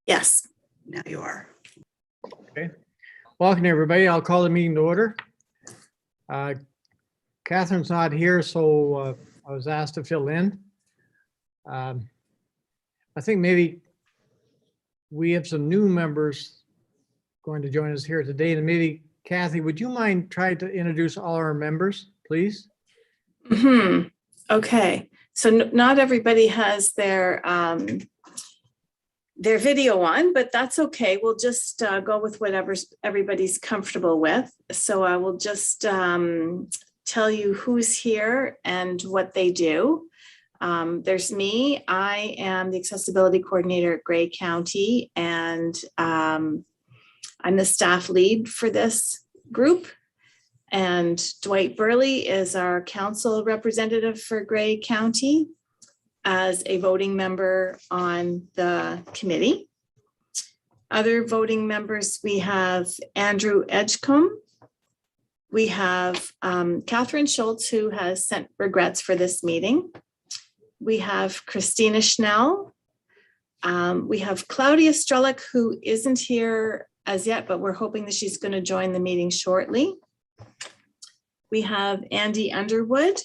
Yes, now you are. Okay. Welcome, everybody. I'll call the meeting to order. Catherine's not here, so I was asked to fill in. I think maybe we have some new members going to join us here today. And maybe, Kathy, would you mind trying to introduce all our members, please? Okay, so not everybody has their video on, but that's okay. We'll just go with whatever everybody's comfortable with. So I will just tell you who's here and what they do. There's me. I am the accessibility coordinator at Grey County, and I'm the staff lead for this group. And Dwight Burley is our council representative for Grey County as a voting member on the committee. Other voting members, we have Andrew Edgecombe. We have Catherine Schultz, who has sent regrets for this meeting. We have Christina Schnell. We have Claudia Strelick, who isn't here as yet, but we're hoping that she's going to join the meeting shortly. We have Andy Underwood.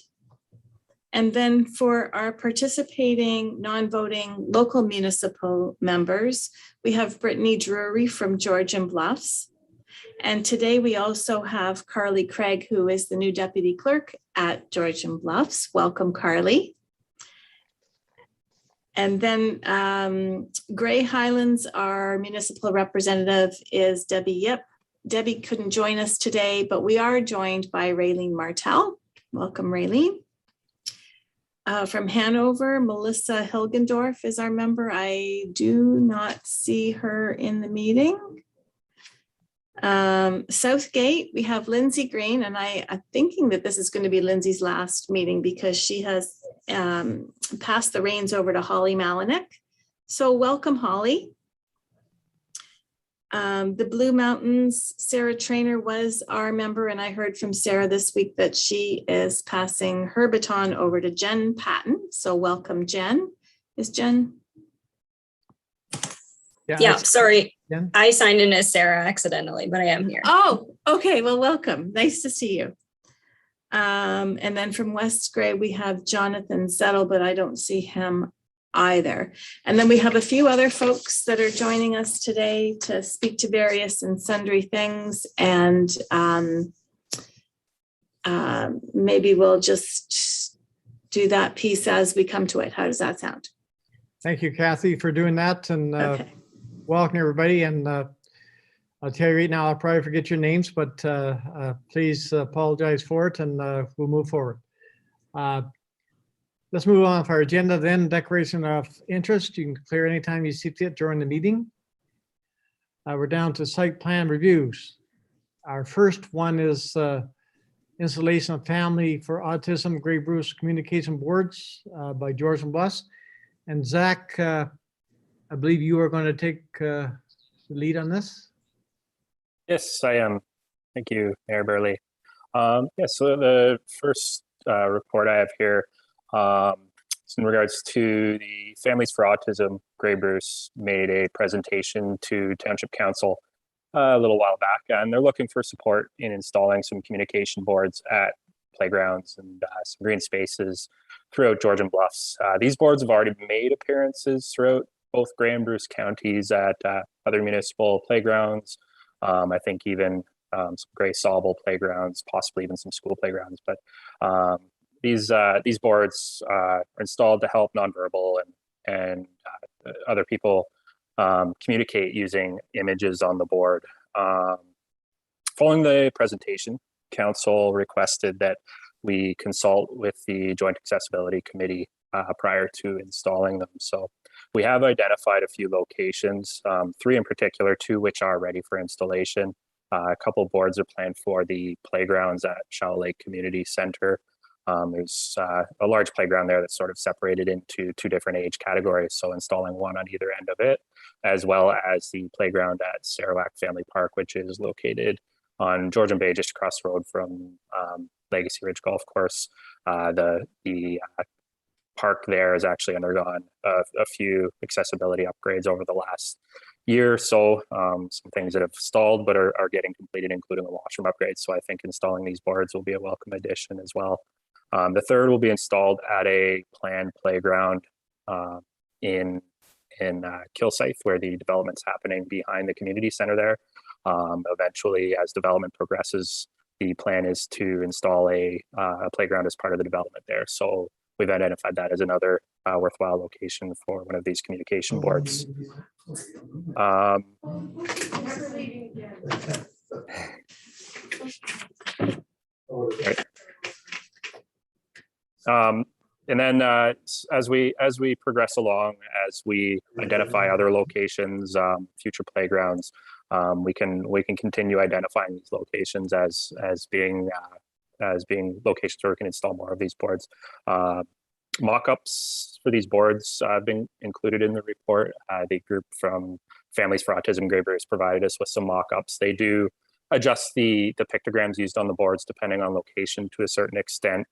And then for our participating non-voting local municipal members, we have Brittany Drury from Georgetown Bluffs. And today we also have Carly Craig, who is the new deputy clerk at Georgetown Bluffs. Welcome, Carly. And then Grey Highlands, our municipal representative, is Debbie Yip. Debbie couldn't join us today, but we are joined by Raylene Martel. Welcome, Raylene. From Hanover, Melissa Hilgendorf is our member. I do not see her in the meeting. Southgate, we have Lindsay Green, and I'm thinking that this is going to be Lindsay's last meeting because she has passed the reins over to Holly Malinek. So welcome, Holly. The Blue Mountains, Sarah Trainer was our member, and I heard from Sarah this week that she is passing her baton over to Jen Patton. So welcome, Jen. Is Jen? Yeah, sorry. Jen? I signed in as Sarah accidentally, but I am here. Oh, okay. Well, welcome. Nice to see you. And then from West Grey, we have Jonathan Settle, but I don't see him either. And then we have a few other folks that are joining us today to speak to various and sundry things. And maybe we'll just do that piece as we come to it. How does that sound? Thank you, Kathy, for doing that. And Okay. welcome, everybody. And I'll tell you right now, I'll probably forget your names, but please apologize for it, and we'll move forward. Let's move on with our agenda then. Declaration of interest. You can clear anytime you see fit during the meeting. We're down to site plan reviews. Our first one is installation of family for autism Grey Bruce communication boards by Georgetown Bluffs. And Zach, I believe you are going to take the lead on this. Yes, I am. Thank you, Mayor Burley. So the first report I have here is in regards to the Families for Autism. Grey Bruce made a presentation to Township Council a little while back, and they're looking for support in installing some communication boards at playgrounds and some green spaces throughout Georgetown Bluffs. These boards have already made appearances throughout both Grey and Bruce counties at other municipal playgrounds. I think even some Grey Sauble playgrounds, possibly even some school playgrounds. But these boards are installed to help nonverbal and other people communicate using images on the board. Following the presentation, Council requested that we consult with the Joint Accessibility Committee prior to installing them. So we have identified a few locations, 3 in particular, 2 which are ready for installation. A couple boards are planned for the playgrounds at Shallow Lake Community Center. There's a large playground there that's sort of separated into 2 different age categories. So installing one on either end of it, as well as the playground at Sarawak Family Park, which is located on Georgian Bay, just across the road from Legacy Ridge Golf Course. The park there has actually undergone a few accessibility upgrades over the last year or so. Some things that have stalled but are getting completed, including a washroom upgrade. So I think installing these boards will be a welcome addition as well. The third will be installed at a planned playground in Kilsyth, where the development's happening behind the community center there. Eventually, as development progresses, the plan is to install a playground as part of the development there. So we've identified that as another worthwhile location for one of these communication boards. And then as we progress along, as we identify other locations, future playgrounds, we can continue identifying these locations as being locations where we can install more of these boards. Mock-ups for these boards have been included in the report. The group from Families for Autism Graver has provided us with some mock-ups. They do adjust the pictograms used on the boards depending on location to a certain extent.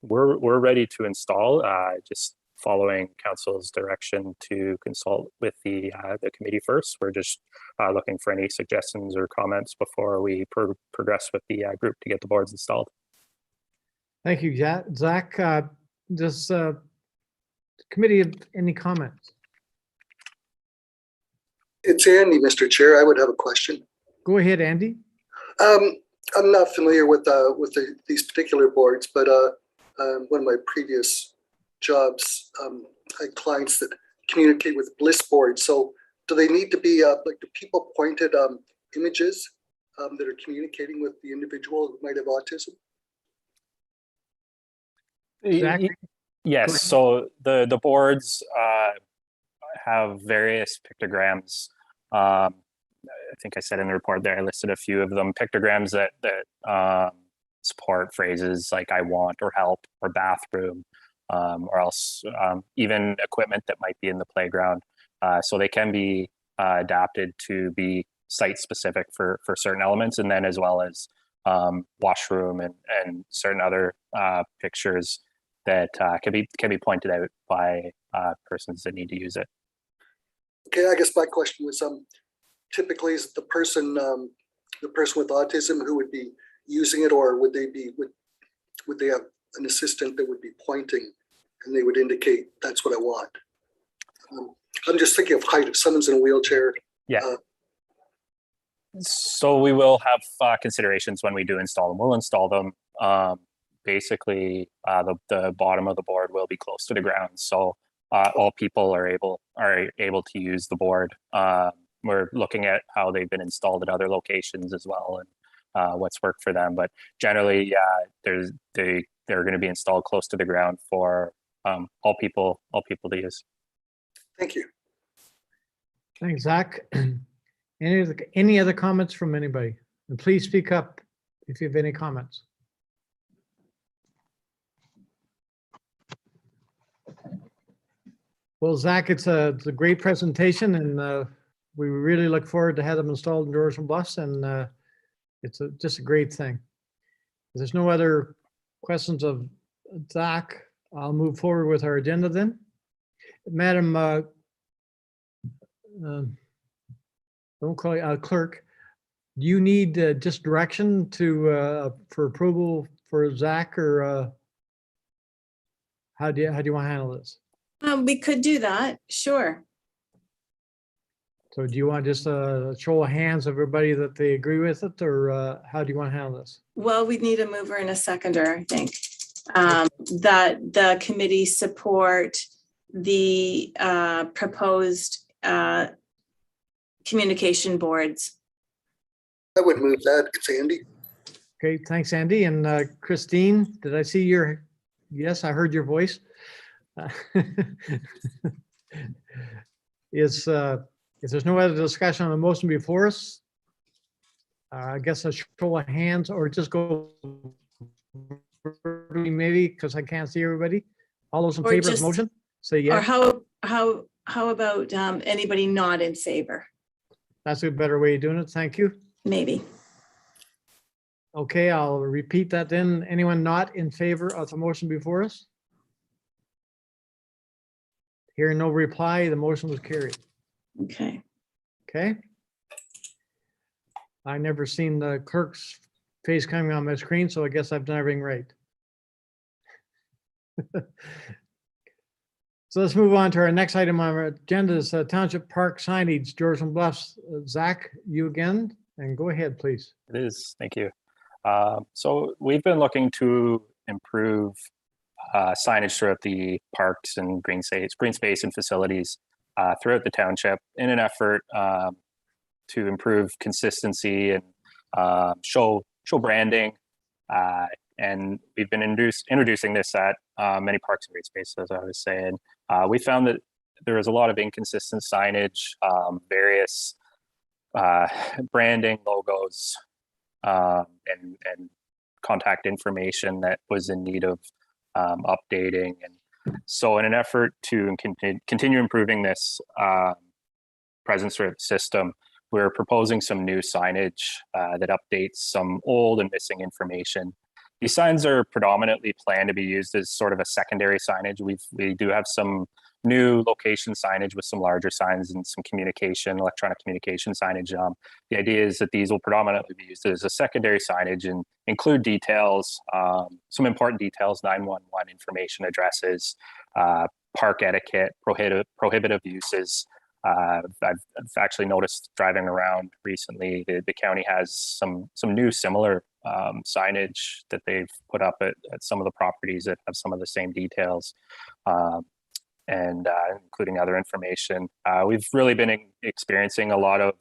We're ready to install, just following council's direction to consult with the committee first. We're just looking for any suggestions or comments before we progress with the group to get the boards installed. Thank you, Zach. Does the committee have any comments? It's Andy, Mr. Chair. I would have a question. Go ahead, Andy. I'm not familiar with these particular boards, but one of my previous jobs, I had clients that communicate with bliss boards. So do they need to be like the people pointed images that are communicating with the individual who might have autism? Zach? Yes, so the boards have various pictograms. I think I said in the report there, I listed a few of them, pictograms that support phrases like "I want" or "help" or "bathroom," or else even equipment that might be in the playground. So they can be adapted to be site specific for certain elements, and then as well as washroom and certain other pictures that can be pointed out by persons that need to use it. Okay, I guess my question was typically is the person with autism who would be using it, or would they have an assistant that would be pointing and they would indicate that's what I want? I'm just thinking of height. If someone's in a wheelchair. Yeah. So we will have considerations when we do install them. We'll install them. Basically, the bottom of the board will be close to the ground, so all people are able to use the board. We're looking at how they've been installed at other locations as well, and what's worked for them. But generally, they're going to be installed close to the ground for all people to use. Thank you. Thanks, Zach. Any other comments from anybody? And please speak up if you have any comments. Well, Zach, it's a great presentation, and we really look forward to have them installed in Georgetown Bluffs, and it's just a great thing. If there's no other questions of Zach, I'll move forward with our agenda then. Madam don't call it clerk, do you need just direction for approval for Zach, or how do you want to handle this? We could do that, sure. So do you want just a show of hands of everybody that they agree with it, or how do you want to handle this? Well, we need a mover and a seconder, I think. That the committee support the proposed communication boards. I would move that. It's Andy. Okay, thanks, Andy. And Christine, did I see your, yes, I heard your voice. If there's no other discussion on the motion before us, I guess a show of hands, or just go maybe, because I can't see everybody. All those in favor of the motion, say yes. Or how about anybody not in favor? That's a better way of doing it. Thank you. Maybe. Okay, I'll repeat that then. Anyone not in favor of the motion before us? Hearing no reply, the motion was carried. Okay. Okay. I never seen the clerk's face coming on my screen, so I guess I've done everything right. So let's move on to our next item on our agenda is Township Park signage, Georgetown Bluffs. Zach, you again, and go ahead, please. It is. Thank you. So we've been looking to improve signage throughout the parks and green space and facilities throughout the township in an effort to improve consistency and show branding. And we've been introducing this at many parks and green spaces, as I was saying. We found that there was a lot of inconsistent signage, various branding, logos, and contact information that was in need of updating. And so in an effort to continue improving this presence throughout the system, we're proposing some new signage that updates some old and missing information. These signs are predominantly planned to be used as sort of a secondary signage. We do have some new location signage with some larger signs and some electronic communication signage. The idea is that these will predominantly be used as a secondary signage and include details, some important details, 911 information, addresses, park etiquette, prohibitive uses. I've actually noticed driving around recently, the county has some new similar signage that they've put up at some of the properties that have some of the same details, and including other information. We've really been experiencing a lot of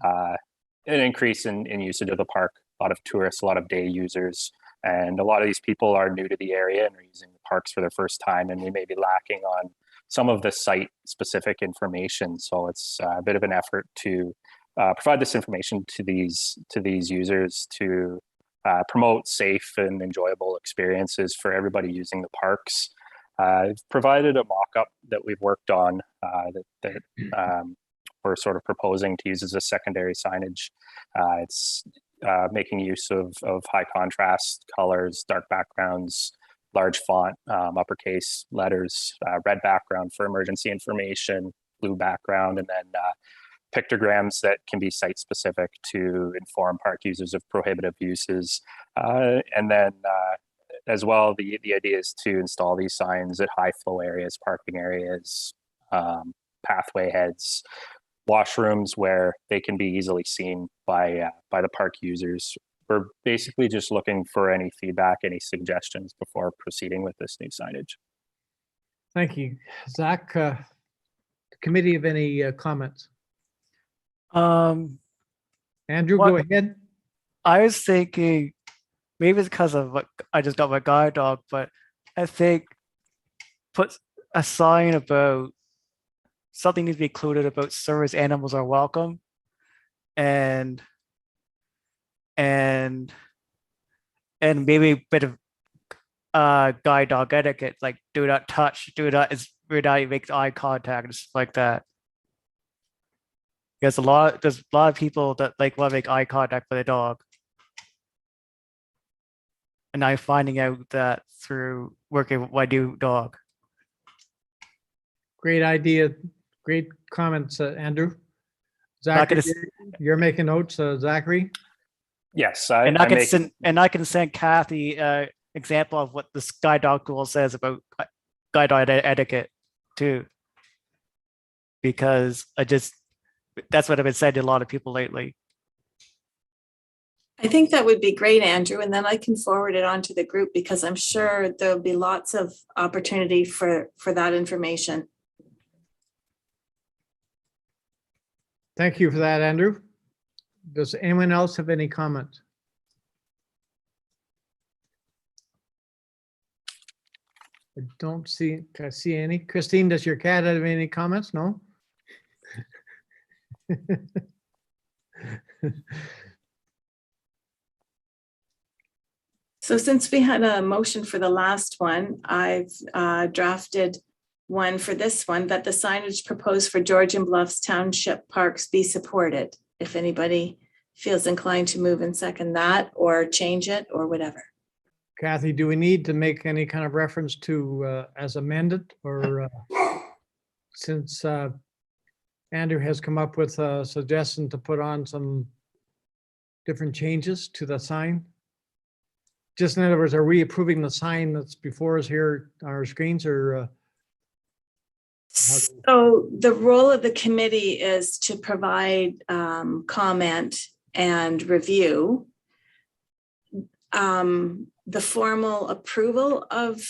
an increase in usage of the park, a lot of tourists, a lot of day users, and a lot of these people are new to the area and are using the parks for their first time, and we may be lacking on some of the site-specific information. So it's a bit of an effort to provide this information to these users to promote safe and enjoyable experiences for everybody using the parks. I've provided a mock-up that we've worked on that we're sort of proposing to use as a secondary signage. It's making use of high contrast colors, dark backgrounds, large font, uppercase letters, red background for emergency information, blue background, and then pictograms that can be site specific to inform park users of prohibitive uses. And then as well, the idea is to install these signs at high flow areas, parking areas, pathway heads, washrooms where they can be easily seen by the park users. We're basically just looking for any feedback, any suggestions before proceeding with this new signage. Thank you. Zach, the committee have any comments? Andrew, go ahead. I was thinking maybe it's because of what I just got my guide dog, but I think put a sign about something needs to be included about service animals are welcome, and maybe a bit of guide dog etiquette, like do not touch, do not make eye contact and stuff like that. Because there's a lot of people that want to make eye contact with a dog. And I'm finding out that through working with my new dog. Great idea. Great comments, Andrew. Zachary, you're making notes, Zachary? Yes. I can send Kathy an example of what this guide dog rule says about guide dog etiquette too. Because that's what I've been saying to a lot of people lately. I think that would be great, Andrew, and then I can forward it on to the group because I'm sure there'll be lots of opportunity for that information. Thank you for that, Andrew. Does anyone else have any comments? I don't see any. Christine, does your cat have any comments? No? So since we had a motion for the last one, I've drafted one for this one, that the signage proposed for Georgian Bluffs Township parks be supported. If anybody feels inclined to move and second that or change it or whatever. Kathy, do we need to make any kind of reference to as amended, or since Andrew has come up with a suggestion to put on some different changes to the sign. Just in other words, are we approving the sign that's before us here on our screens, or? So the role of the committee is to provide comment and review. The formal approval of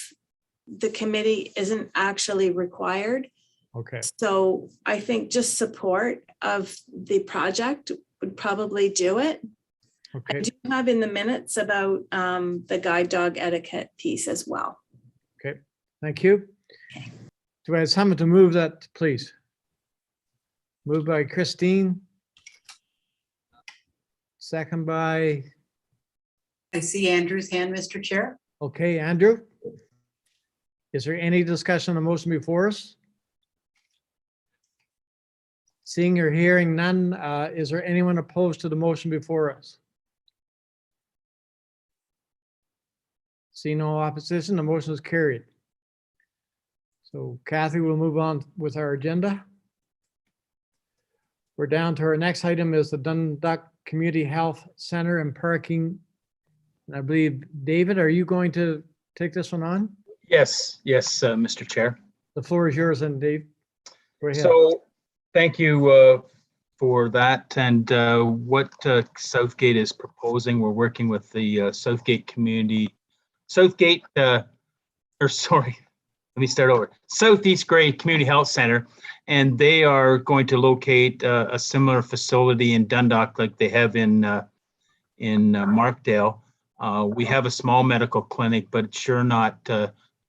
the committee isn't actually required. Okay, So I think just support of the project would probably do it. I okay, do have in the minutes about the guide dog etiquette piece as well. okay. Thank you. Do I have someone to move that, please? Moved by Christine. Second by, I see Andrew's hand, Mr. Chair. okay, Andrew. Is there any discussion on the motion before us? Seeing or hearing none, is there anyone opposed to the motion before us? See no opposition, the motion is carried. So Kathy will move on with our agenda. We're down to our next item is the Dundalk Community Health Center and parking. And I believe, David, are you going to take this one on? Yes, Mr. Chair. The floor is yours, and Dave. Go ahead. So thank you for that. And what Southgate is proposing, we're working with the Southgate, Southeast Gray Community Health Center, and they are going to locate a similar facility in Dundalk like they have in Markdale. We have a small medical clinic, but it's sure not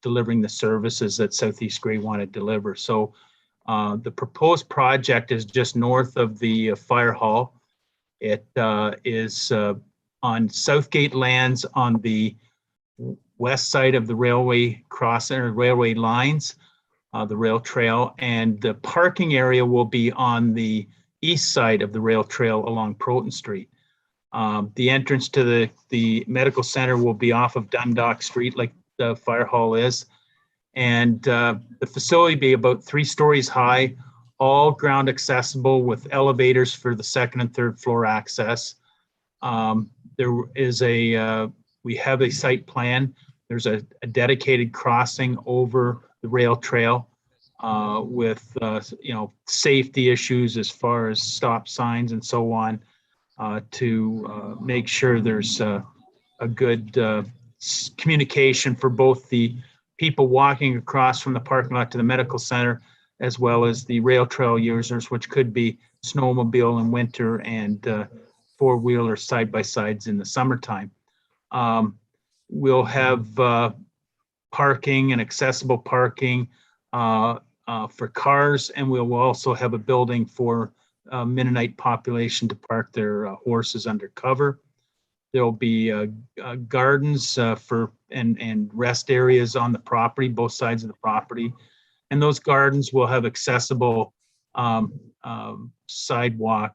delivering the services that Southeast Gray want to deliver. So the proposed project is just north of the fire hall. It is on Southgate lands on the west side of the railway crossing or railway lines, the rail trail, and the parking area will be on the east side of the rail trail along Proton Street. The entrance to the medical center will be off of Dundalk Street like the fire hall is. And the facility be about 3 stories high, all ground accessible with elevators for the 2nd and 3rd floor access. There is we have a site plan. There's a dedicated crossing over the rail trail with safety issues as far as stop signs and so on to make sure there's a good communication for both the people walking across from the parking lot to the medical center, as well as the rail trail users, which could be snowmobile in winter and four-wheeler side-by-sides in the summertime. We'll have parking and accessible parking for cars, and we'll also have a building for Mennonite population to park their horses under cover. There'll be gardens for and rest areas on the property, both sides of the property. And those gardens will have accessible sidewalk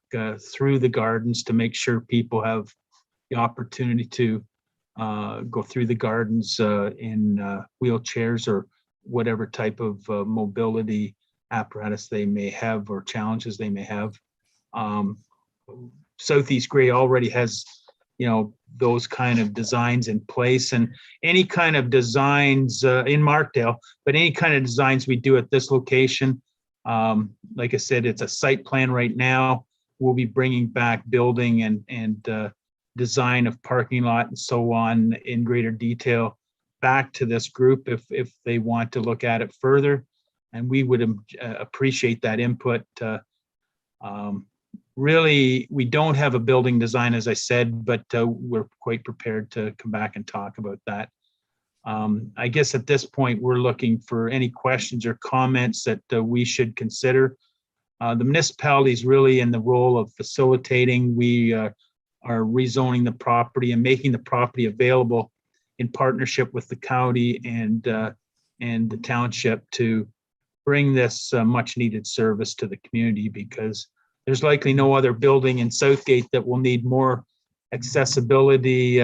through the gardens to make sure people have the opportunity to go through the gardens in wheelchairs or whatever type of mobility apparatus they may have or challenges they may have. Southeast Gray already has, those kind of designs in place, and any kind of designs in Markdale, but any kind of designs we do at this location, like I said, it's a site plan right now. We'll be bringing back building and design of parking lot and so on in greater detail back to this group if they want to look at it further, and we would appreciate that input. Really, we don't have a building design, as I said, but we're quite prepared to come back and talk about that. I guess at this point, we're looking for any questions or comments that we should consider. The municipality is really in the role of facilitating. We are rezoning the property and making the property available in partnership with the county and the township to bring this much needed service to the community, because there's likely no other building in Southgate that will need more accessibility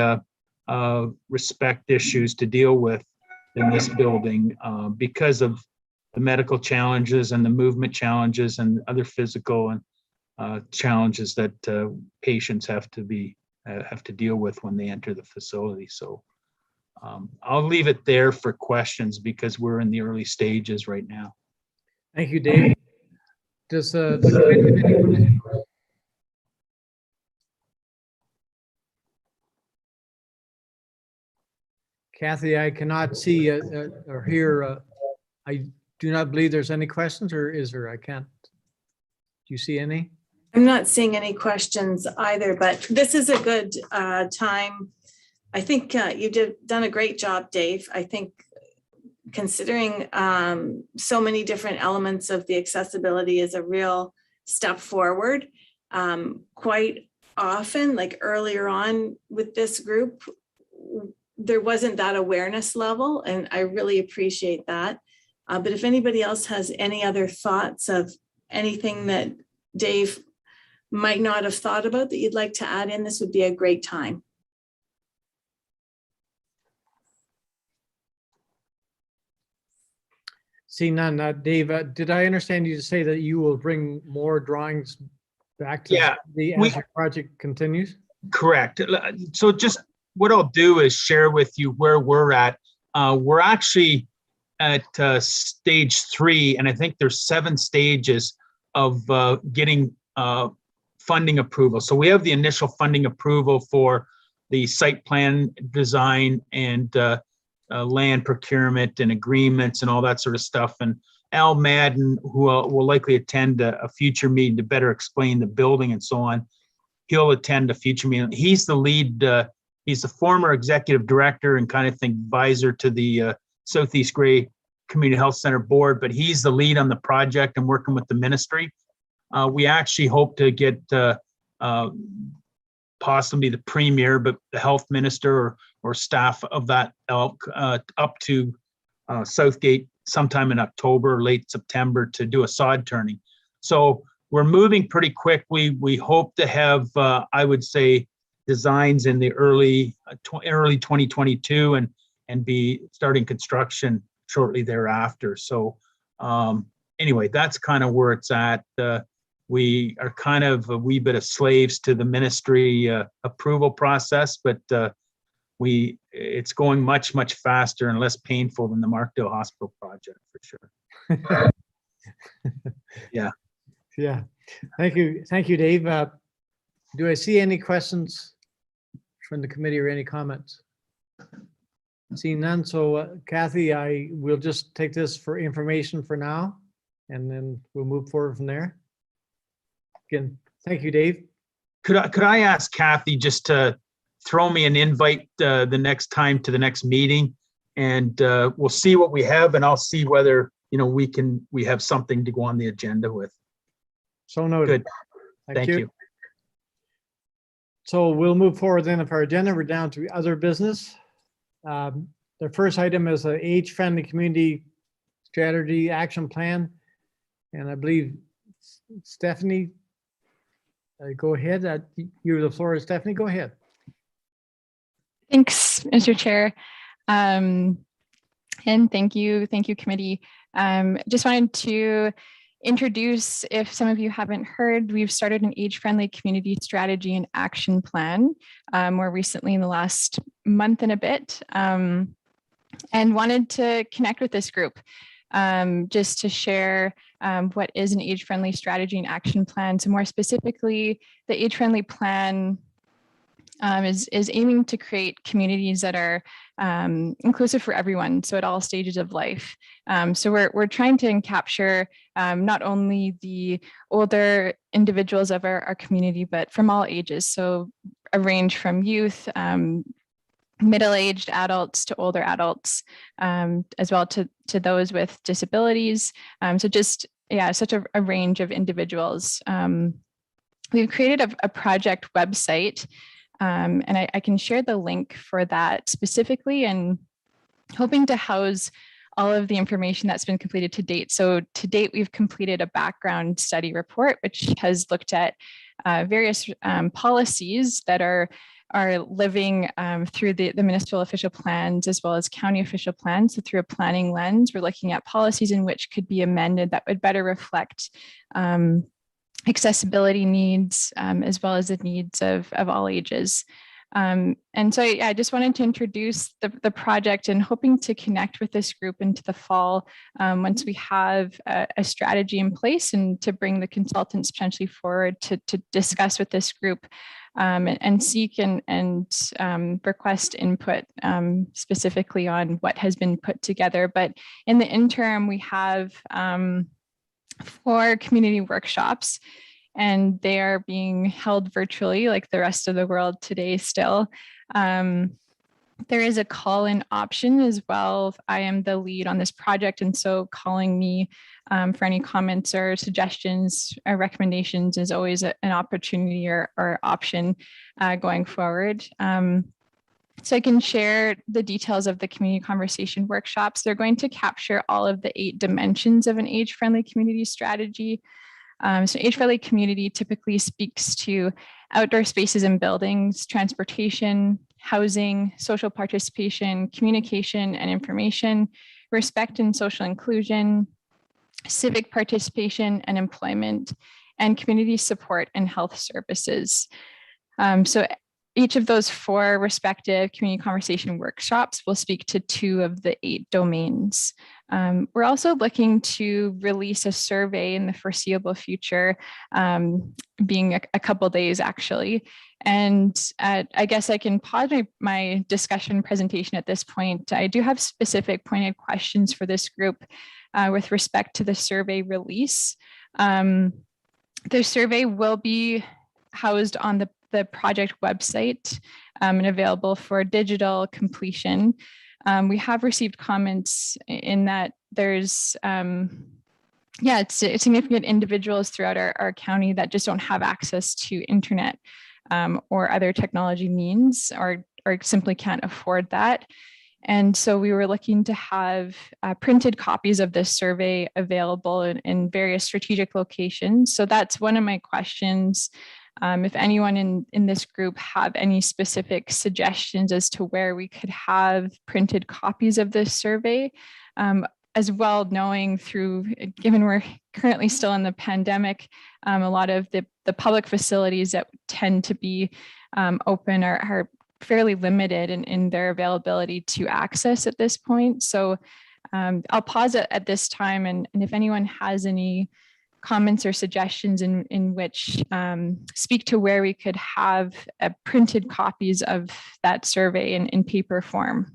respect issues to deal with than this building because of the medical challenges and the movement challenges and other physical and challenges that patients have to deal with when they enter the facility. So I'll leave it there for questions because we're in the early stages right now. Thank you, Dave. Does the committee have any questions? Kathy, I cannot see or hear. I do not believe there's any questions, or is there? I can't. Do you see any? I'm not seeing any questions either, but this is a good time. I think you've done a great job, Dave. I think considering so many different elements of the accessibility is a real step forward. Quite often, like earlier on with this group, there wasn't that awareness level, and I really appreciate that. But if anybody else has any other thoughts of anything that Dave might not have thought about that you'd like to add in, this would be a great time. See none. Dave, did I understand you to say that you will bring more drawings back to Yeah, the as your project continues? Correct. So just what I'll do is share with you where we're at. We're actually at stage 3, and I think there's 7 stages of getting funding approval. So we have the initial funding approval for the site plan design and land procurement and agreements and all that sort of stuff. And Al Madden, who will likely attend a future meeting to better explain the building and so on, he'll attend a future meeting. He's the lead, he's the former executive director and kind of advisor to the Southeast Grey Community Health Center board, but he's the lead on the project and working with the ministry. We actually hope to get possibly the premier, but the health minister or staff of that ilk up to Southgate sometime in October or late September to do a sod turning. So we're moving pretty quickly. We hope to have, I would say, designs in the early 2022 and be starting construction shortly thereafter. So anyway, that's kind of where it's at. We are kind of a wee bit of slaves to the ministry approval process, but it's going much, much faster and less painful than the Markdale Hospital project for sure. Yeah. Yeah. Thank you. Thank you, Dave. Do I see any questions from the committee or any comments? Seeing none. So Kathy, I will just take this for information for now, and then we'll move forward from there. Again, thank you, Dave. Could I ask Kathy just to throw me an invite the next time to the next meeting, and we'll see what we have, and I'll see whether we have something to go on the agenda with. So noted. Good. Thank you. So we'll move forward then of our agenda. We're down to other business. The first item is an age-friendly community strategy action plan, and I believe Stephanie. Go ahead. You have the floor, Stephanie. Go ahead. Thanks, Mr. Chair. And thank you, committee. Just wanted to introduce, if some of you haven't heard, we've started an age-friendly community strategy and action plan more recently in the last month and a bit, and wanted to connect with this group just to share what is an age-friendly strategy and action plan. So more specifically, the age-friendly plan is aiming to create communities that are inclusive for everyone, so at all stages of life. So we're trying to capture not only the older individuals of our community, but from all ages. So a range from youth, middle-aged adults to older adults, as well to those with disabilities. So just, yeah, such a range of individuals. We've created a project website, and I can share the link for that specifically, and hoping to house all of the information that's been completed to date. So to date, we've completed a background study report, which has looked at various policies that are are living through the municipal official plans as well as county official plans. So through a planning lens, we're looking at policies in which could be amended that would better reflect accessibility needs as well as the needs of all ages. And so I just wanted to introduce the project and hoping to connect with this group into the fall once we have a strategy in place, and to bring the consultants potentially forward to discuss with this group and seek and request input specifically on what has been put together. But in the interim, we have 4 community workshops, and they are being held virtually like the rest of the world today still. There is a call-in option as well. I am the lead on this project, and so calling me for any comments or suggestions or recommendations is always an opportunity or option going forward. So I can share the details of the community conversation workshops. They're going to capture all of the 8 dimensions of an age-friendly community strategy. So age-friendly community typically speaks to outdoor spaces and buildings, transportation, housing, social participation, communication and information, respect and social inclusion, civic participation and employment, and community support and health services. So each of those 4 respective community conversation workshops will speak to 2 of the 8 domains. We're also looking to release a survey in the foreseeable future, being a couple days actually. And I guess I can pause my discussion presentation at this point. I do have specific pointed questions for this group with respect to the survey release. The survey will be housed on the project website and available for digital completion. We have received comments in that there's, it's significant individuals throughout our county that just don't have access to internet or other technology means, or simply can't afford that. And so we were looking to have printed copies of this survey available in various strategic locations. So that's one of my questions. If anyone in this group have any specific suggestions as to where we could have printed copies of this survey, as well, knowing given we're currently still in the pandemic, a lot of the public facilities that tend to be open are fairly limited in their availability to access at this point. So I'll pause at this time, and if anyone has any comments or suggestions in which speak to where we could have printed copies of that survey in paper form.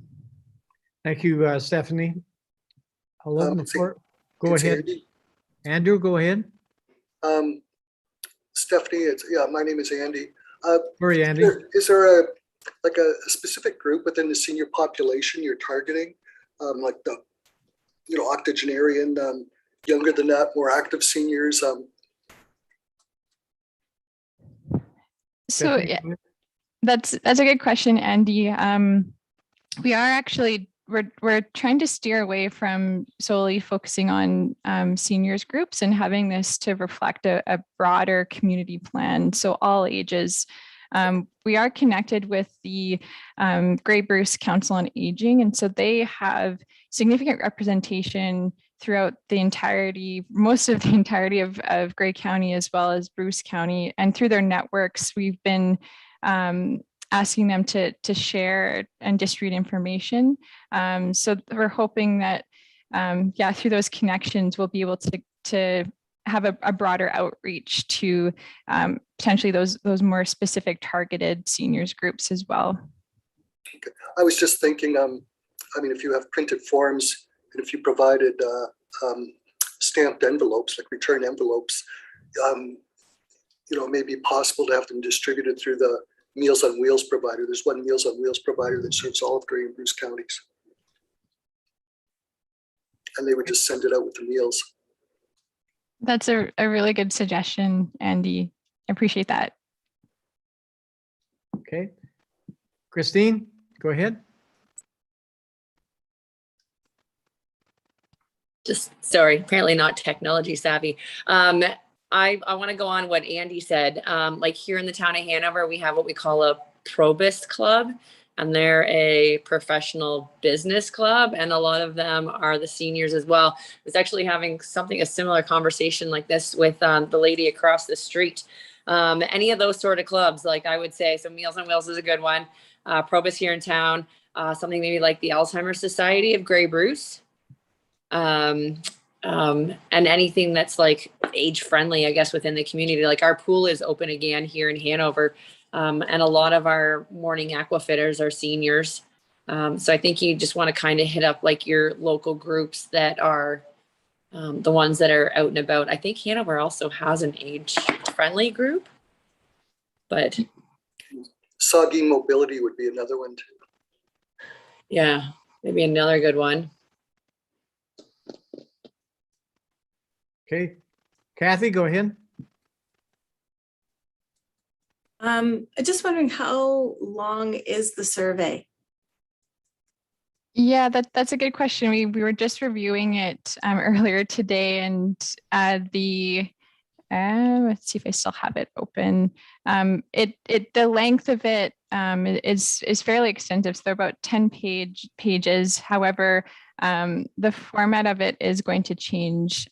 Thank you, Stephanie. I'll open the floor. Go ahead. Andy. Andrew, go ahead. Stephanie, my name is Andy. Sorry, Andy. Is there a specific group within the senior population you're targeting, like the octogenarian, younger than that, more active seniors? So yeah, that's a good question, Andy. We are actually we're trying to steer away from solely focusing on seniors groups and having this to reflect a broader community plan, so all ages. We are connected with the Grey Bruce Council on Aging, and so they have significant representation throughout most of the entirety of Grey County as well as Bruce County. And through their networks, we've been asking them to share and distribute information. So we're hoping that, through those connections, we'll be able to have a broader outreach to potentially those more specific targeted seniors groups as well. Okay. I was just thinking, if you have printed forms, and if you provided stamped envelopes, like return envelopes, it may be possible to have them distributed through the Meals on Wheels provider. There's one Meals on Wheels provider that serves all of Grey and Bruce counties. And they would just send it out with the meals. That's a really good suggestion, Andy. I appreciate that. Okay. Christine, go ahead. Sorry, apparently not technology savvy. I want to go on what Andy said. Like here in the town of Hanover, we have what we call a Probus Club, and they're a professional business club, and a lot of them are the seniors as well. I was actually having a similar conversation like this with the lady across the street. Any of those sort of clubs, like I would say, so Meals on Wheels is a good one. Probus here in town, something maybe like the Alzheimer's Society of Grey Bruce. And anything that's like age friendly, I guess, within the community. Like our pool is open again here in Hanover. And a lot of our morning aquafitters are seniors. So I think you just want to kind of hit up like your local groups that are the ones that are out and about. I think Hanover also has an age friendly group, but Soggy Mobility would be another one too. yeah, maybe another good one. Okay, Kathy, go ahead. I'm just wondering, how long is the survey? Yeah, that's a good question. We were just reviewing it earlier today, and let's see if I still have it open. The length of it is fairly extensive. So they're about 10 pages. However, the format of it is going to change.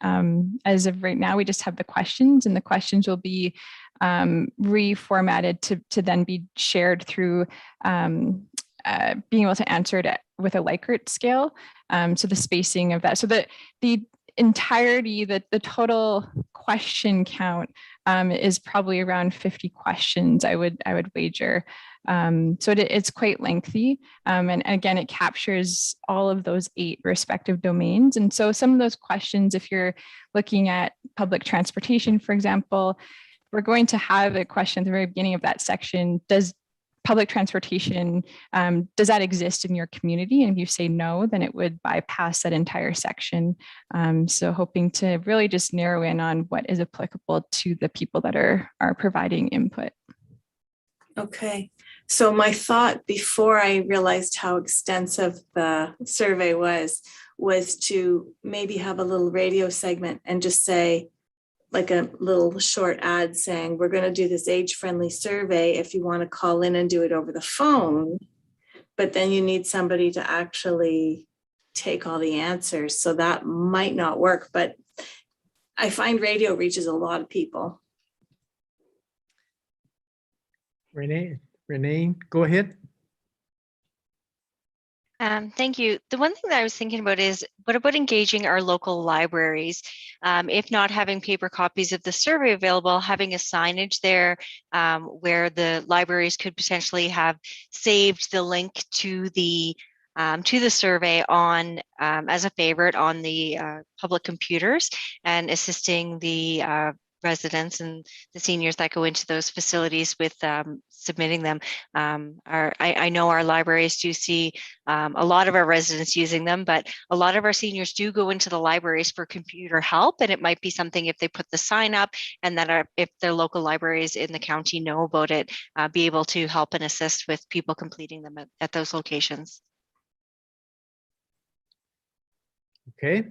As of right now, we just have the questions, and the questions will be reformatted to then be shared through being able to answer it with a Likert scale. So the spacing of that. So the entirety, the total question count is probably around 50 questions, I would wager. So it's quite lengthy. And again, it captures all of those 8 respective domains. And so some of those questions, if you're looking at public transportation, for example, we're going to have a question at the very beginning of that section. Does public transportation, does that exist in your community? And if you say no, then it would bypass that entire section. So hoping to really just narrow in on what is applicable to the people that are providing input. Okay, so my thought before I realized how extensive the survey was to maybe have a little radio segment and just say, like a little short ad saying, we're going to do this age-friendly survey if you want to call in and do it over the phone, but then you need somebody to actually take all the answers. So that might not work, but I find radio reaches a lot of people. Renee, go ahead. Thank you. The one thing that I was thinking about is, what about engaging our local libraries? If not having paper copies of the survey available, having a signage there where the libraries could potentially have saved the link to the survey on as a favorite on the public computers, and assisting the residents and the seniors that go into those facilities with submitting them. I know our libraries do see a lot of our residents using them, but a lot of our seniors do go into the libraries for computer help, and it might be something if they put the sign up and that if their local libraries in the county know about it, be able to help and assist with people completing them at those locations. Okay.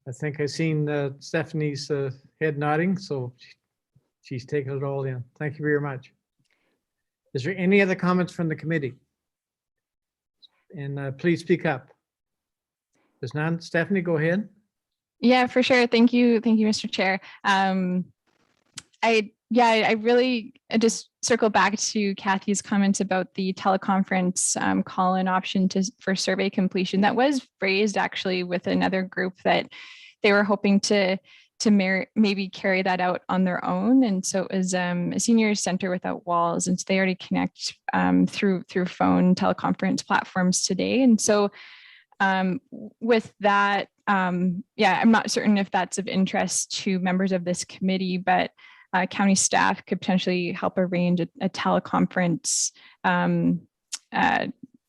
I think I've seen Stephanie's head nodding, so she's taken it all in. Thank you very much. Is there any other comments from the committee? And please speak up. There's none. Stephanie, go ahead. Yeah, for sure. Thank you, Mr. Chair. I really just circle back to Kathy's comments about the teleconference call-in option for survey completion. That was raised actually with another group that they were hoping to maybe carry that out on their own. And so it was a senior center without walls, and so they already connect through phone teleconference platforms today. And so with that, I'm not certain if that's of interest to members of this committee, but county staff could potentially help arrange a teleconference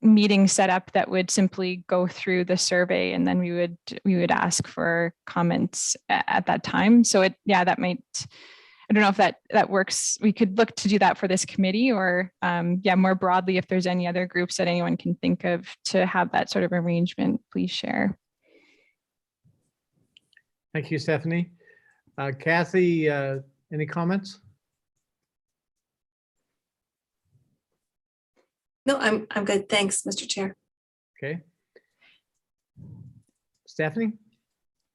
meeting setup that would simply go through the survey, and then we would ask for comments at that time. So that might, I don't know if that works. We could look to do that for this committee, or more broadly, if there's any other groups that anyone can think of to have that sort of arrangement, please share. Thank you, Stephanie. Kathy, any comments? No, I'm good. Thanks, Mr. Chair. Okay. Stephanie?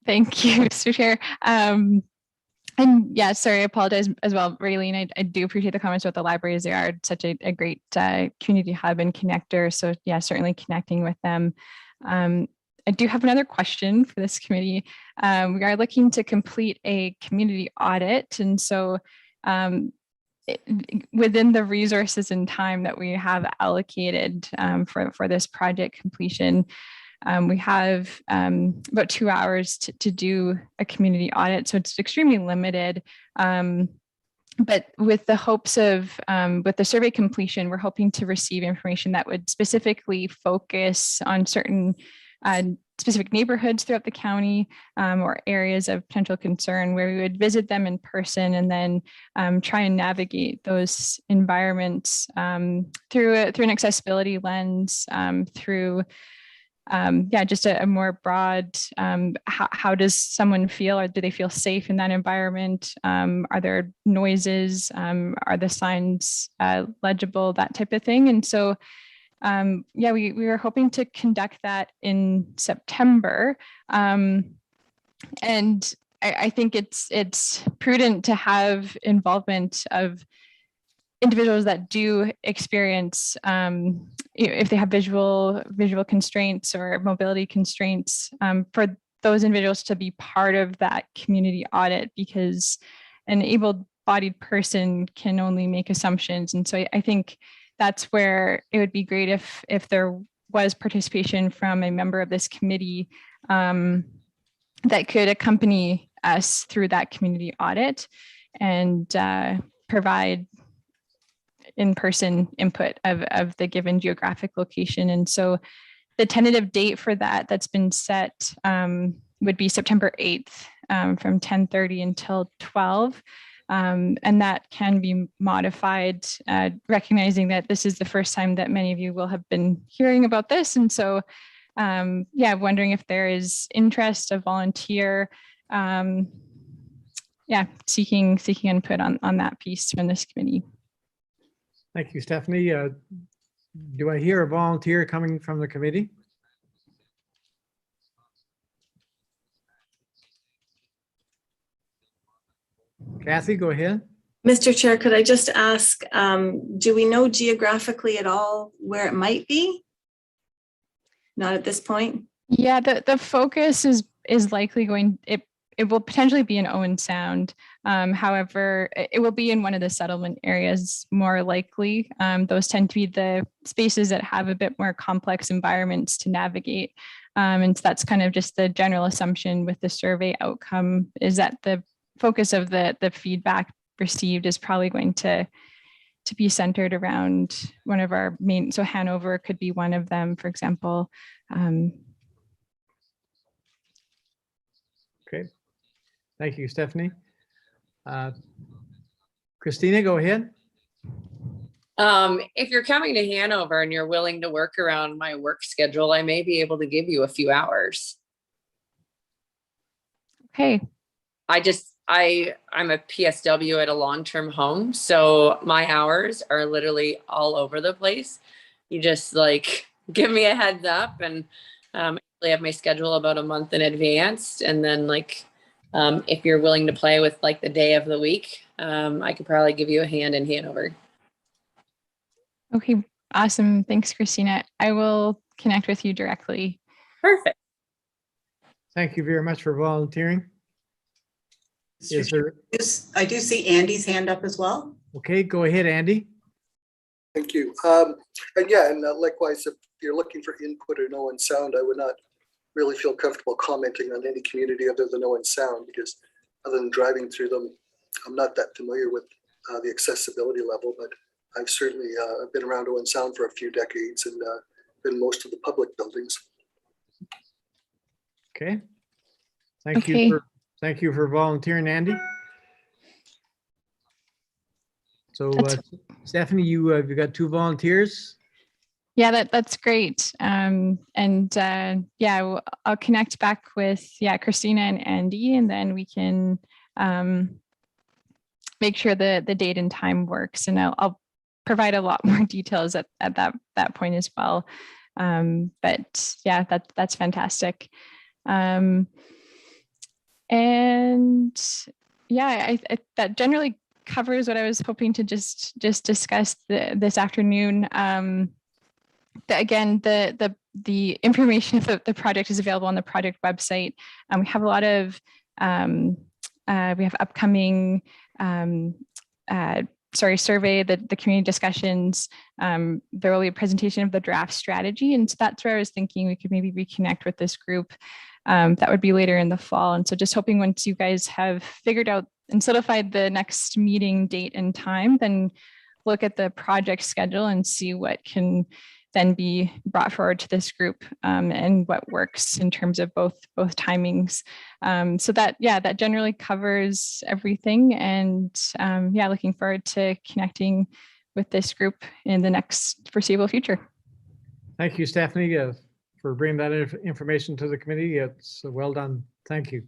Thank you, Mr. Chair. And yeah, sorry, I apologize as well, Raylene. I do appreciate the comments about the libraries. They are such a great community hub and connector. So yeah, certainly connecting with them. I do have another question for this committee. We are looking to complete a community audit. And so within the resources and time that we have allocated for this project completion, we have about 2 hours to do a community audit, so it's extremely limited. But with the hopes of, with the survey completion, we're hoping to receive information that would specifically focus on certain specific neighborhoods throughout the county or areas of potential concern where we would visit them in person and then try and navigate those environments through an accessibility lens, through just a more broad, how does someone feel, or do they feel safe in that environment? Are there noises? Are the signs legible, that type of thing? And so, we were hoping to conduct that in September. And I think it's prudent to have involvement of individuals that do experience, if they have visual constraints or mobility constraints, for those individuals to be part of that community audit, because an able-bodied person can only make assumptions. And so I think that's where it would be great if there was participation from a member of this committee that could accompany us through that community audit and provide in-person input of the given geographic location. And so the tentative date for that's been set would be September 8th from 10:30 until 12. And that can be modified, recognizing that this is the first time that many of you will have been hearing about this. And so, wondering if there is interest of volunteer, seeking input on that piece from this committee. Thank you, Stephanie. Do I hear a volunteer coming from the committee? Kathy, go ahead. Mr. Chair, could I just ask, do we know geographically at all where it might be? Not at this point? Yeah, the focus is likely going, it will potentially be in Owen Sound. However, it will be in one of the settlement areas more likely. Those tend to be the spaces that have a bit more complex environments to navigate. And so that's kind of just the general assumption with the survey outcome, is that the focus of the feedback received is probably going to be centered around one of our main, so Hanover could be one of them, for example. Okay. Thank you, Stephanie. Christina, go ahead. If you're coming to Hanover and you're willing to work around my work schedule, I may be able to give you a few hours. Okay. I'm a PSW at a long-term home, so my hours are literally all over the place. You just give me a heads up, and I have my schedule about a month in advance. And then if you're willing to play with the day of the week, I could probably give you a hand in Hanover. Okay, awesome. Thanks, Christina. I will connect with you directly. Perfect. Thank you very much for volunteering. Is there... I do see Andy's hand up as well. Okay, go ahead, Andy. Thank you. Likewise, if you're looking for input or Owen Sound, I would not really feel comfortable commenting on any community other than Owen Sound, because other than driving through them, I'm not that familiar with the accessibility level, but I've certainly been around Owen Sound for a few decades and been in most of the public buildings. Okay. Thank you for volunteering, Andy. So Stephanie, you got 2 volunteers. Yeah, that's great. I'll connect back with Christina and Andy, and then we can make sure the date and time works. And I'll provide a lot more details at that point as well. But yeah, that's fantastic. And yeah, that generally covers what I was hoping to just discuss this afternoon. Again, the information of the project is available on the project website. We have a lot of we have upcoming survey, the community discussions. There will be a presentation of the draft strategy, and so that's where I was thinking we could maybe reconnect with this group. That would be later in the fall, and so just hoping once you guys have figured out and solidified the next meeting date and time, then look at the project schedule and see what can then be brought forward to this group, and what works in terms of both timings. So that generally covers everything. And yeah, looking forward to connecting with this group in the next foreseeable future. Thank you, Stephanie, for bringing that information to the committee. It's well done. Thank you.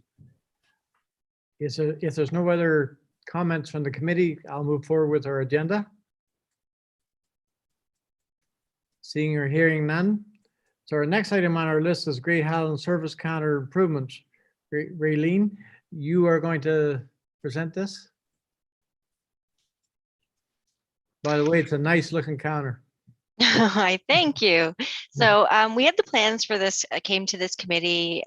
If there's no other comments from the committee, I'll move forward with our agenda. Seeing or hearing none. So our next item on our list is Great Highland Service Counter improvements. Raylene, you are going to present this. By the way, it's a nice looking counter. I thank you. So we had the plans for this, came to this committee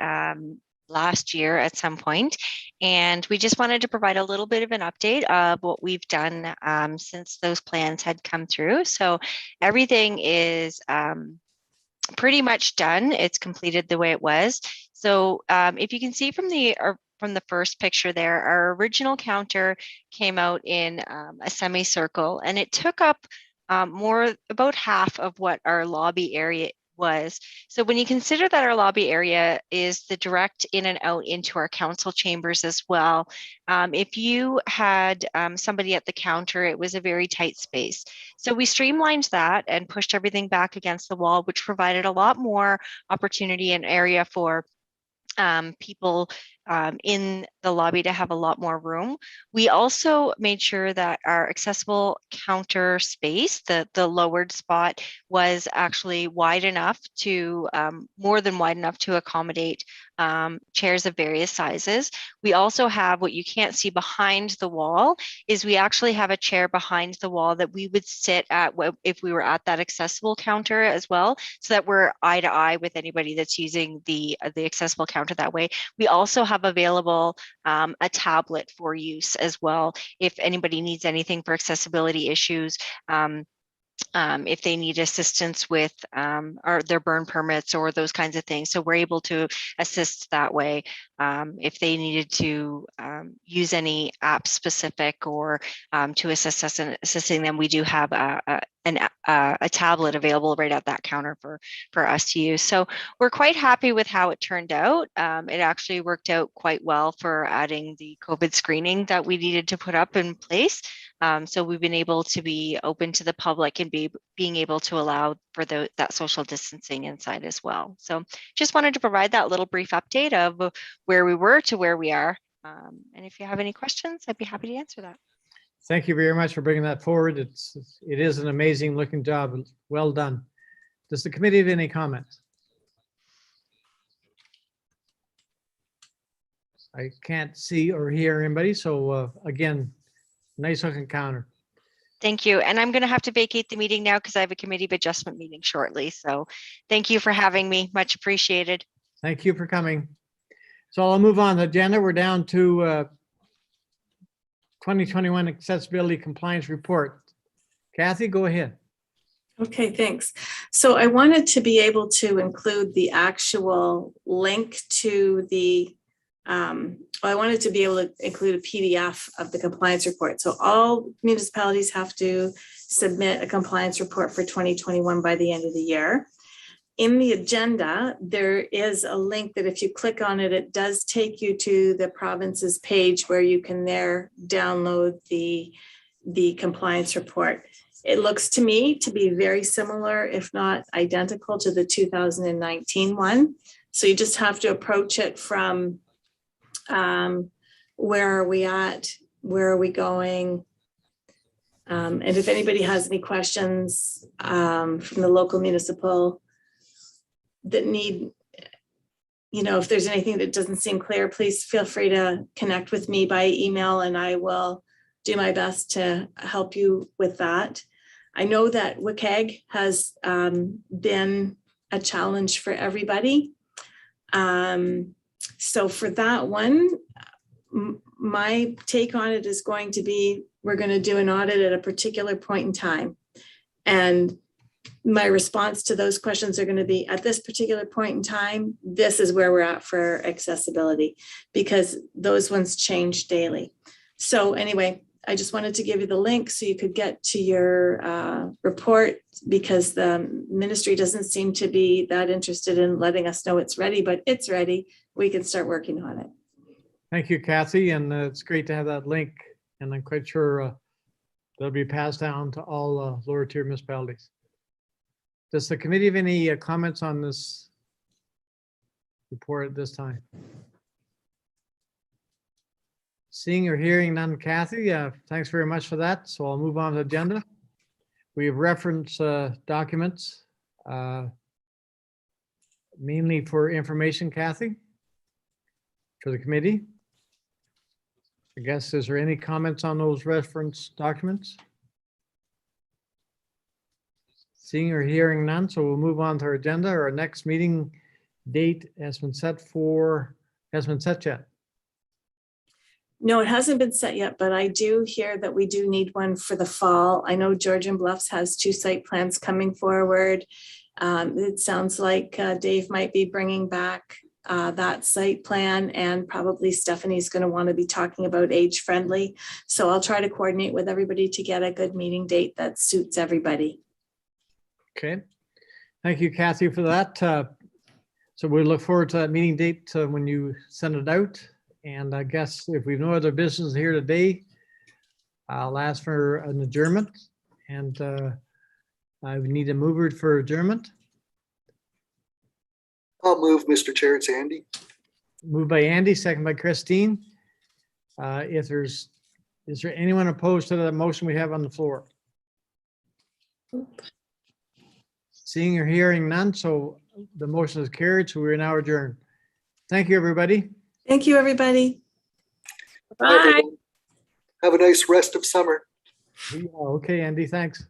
last year at some point, and we just wanted to provide a little bit of an update of what we've done since those plans had come through. So everything is pretty much done. It's completed the way it was. So if you can see from the first picture there, our original counter came out in a semicircle, and it took up about half of what our lobby area was. So when you consider that our lobby area is the direct in and out into our council chambers as well, if you had somebody at the counter, it was a very tight space. So we streamlined that and pushed everything back against the wall, which provided a lot more opportunity and area for people in the lobby to have a lot more room. We also made sure that our accessible counter space, the lowered spot, was actually wide enough to, more than wide enough to accommodate chairs of various sizes. We also have, what you can't see behind the wall, is we actually have a chair behind the wall that we would sit at if we were at that accessible counter as well, so that we're eye to eye with anybody that's using the accessible counter that way. We also have available a tablet for use as well if anybody needs anything for accessibility issues. If they need assistance with or their burn permits or those kinds of things. So we're able to assist that way. If they needed to use any app specific or to assist us in assisting them, we do have a tablet available right at that counter for us to use. So we're quite happy with how it turned out. It actually worked out quite well for adding the COVID screening that we needed to put up in place. So we've been able to be open to the public and being able to allow for that social distancing inside as well. So just wanted to provide that little brief update of where we were to where we are. And if you have any questions, I'd be happy to answer that. Thank you very much for bringing that forward. It is an amazing looking job. Well done. Does the committee have any comments? I can't see or hear anybody. So again, nice looking counter. Thank you. And I'm going to have to vacate the meeting now because I have a committee of adjustment meeting shortly. So thank you for having me. Much appreciated. Thank you for coming. So I'll move on the agenda. We're down to 2021 Accessibility Compliance Report. Kathy, go ahead. Okay, thanks. So I wanted to be able to include the actual link to the I wanted to be able to include a PDF of the compliance report. So all municipalities have to submit a compliance report for 2021 by the end of the year. In the agenda, there is a link that if you click on it, it does take you to the province's page where you can there download the compliance report. It looks to me to be very similar, if not identical, to the 2019 one. So you just have to approach it from where are we at? Where are we going? And if anybody has any questions from the local municipal that need, if there's anything that doesn't seem clear, please feel free to connect with me by email and I will do my best to help you with that. I know that WCAG has been a challenge for everybody. So for that one, my take on it is going to be, we're going to do an audit at a particular point in time. And my response to those questions are going to be, at this particular point in time, this is where we're at for accessibility, because those ones change daily. So anyway, I just wanted to give you the link so you could get to your report, because the ministry doesn't seem to be that interested in letting us know it's ready, but it's ready. We can start working on it. Thank you, Kathy, and it's great to have that link, and I'm quite sure that'll be passed down to all lower tier municipalities. Does the committee have any comments on this report at this time? Seeing or hearing none, Kathy, thanks very much for that. So I'll move on to the agenda. We have reference documents, mainly for information, Kathy, for the committee. I guess, is there any comments on those reference documents? Seeing or hearing none, so we'll move on to our agenda. Our next meeting date has been set yet? No, it hasn't been set yet, but I do hear that we do need one for the fall. I know Georgian Bluffs has 2 site plans coming forward. It sounds like Dave might be bringing back that site plan, and probably Stephanie's going to want to be talking about age friendly. So I'll try to coordinate with everybody to get a good meeting date that suits everybody. Okay. Thank you, Kathy, for that. So we look forward to that meeting date when you send it out. And I guess if we've no other business here today, I'll ask for an adjournment, and I would need a mover for adjournment. I'll move, Mr. Chair. It's Andy. Moved by Andy, second by Christine. Is there anyone opposed to the motion we have on the floor? Seeing or hearing none, so the motion is carried, so we're now adjourned. Thank you, everybody. Thank you, everybody. Bye. Have a nice rest of summer. Okay, Andy, thanks.